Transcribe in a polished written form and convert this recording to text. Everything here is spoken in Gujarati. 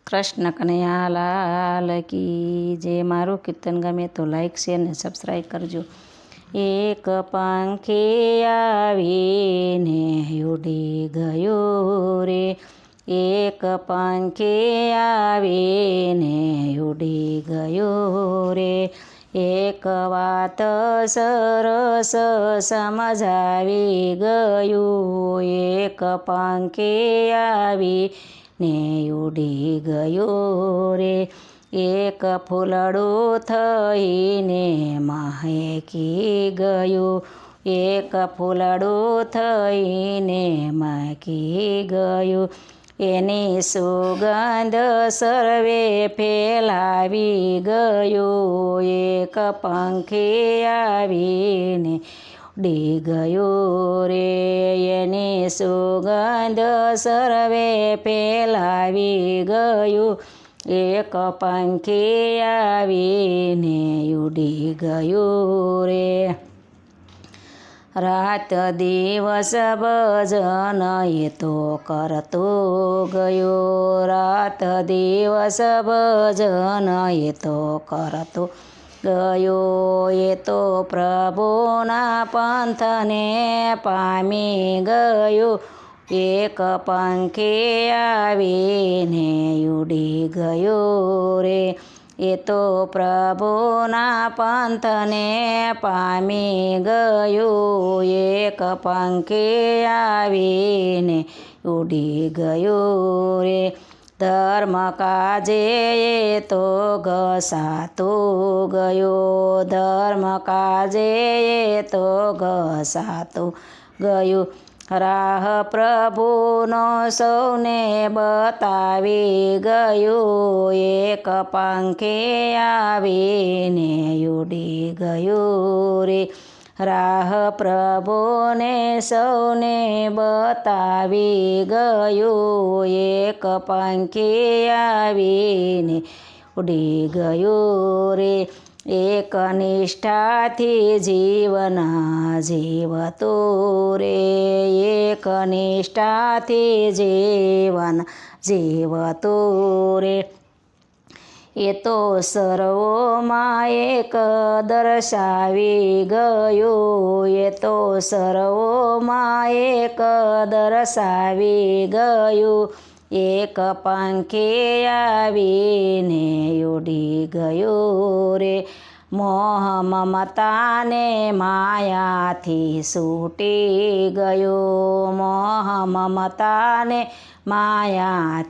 કૃષ્ણ કનૈયા લાલ કી જે મારું કીર્તન ગમે તો લાઈક શેર ને સબસ્ક્રાઈબ કરજો. એક પંખી આવીને ઉડી ગયો રે, એક પંખી આવીને ઉડી ગયો રે, એક વાત સરસ સમજાવી ગયું, એક પંખી આવી ને ઉડી ગયો રે, એક ફૂલડું થઈને મહેકી ગયું, એક ફૂલડું થઈને મહેકી ગયું, એની સુગંધ સર્વે ફેલાવી ગયું, એક પંખી આવીને ઉડી ગયો રે, એની સુગંધ સર્વે ફેલાવી ગયું, એક પંખી આવીને ઉડી ગયું રે. રાત દિવસ ભજન એ તો કરતો ગયો, રાત દિવસ ભજન એ તો કરતો ગયો, એ તો પ્રભુના પંથને પામી ગયો, એક પંખી આવીને ઉડી ગયો રે, એ તો પ્રભુના પંથને પામી ગયું, એક પંખી આવીને ઉડી ગયું રે. ધર્મ કાજે એ તો ઘસાતો ગયો, ધર્મ કાજે એ તો ઘસાતો ગયો, રાહ પ્રભુનો સૌને બતાવી ગયું, એક પંખી આવીને ઉડી ગયું રે, રાહ પ્રભુને સૌને બતાવી ગયું, એક પંખી આવીને ઉડી ગયું રે. એક નિષ્ઠાથી જીવન જીવતો રે, એક નિષ્ઠાથી જીવન જીવતો રે, એ તો સર્વોમાં એક દર્શાવી ગયું, એ તો સર્વોમાં એક દર્શાવી ગયું, એક પંખી આવીને ઉડી ગયું રે. મોહ મમતાને માયાથી છૂટી ગયો, મોહ મમતાને માયાથી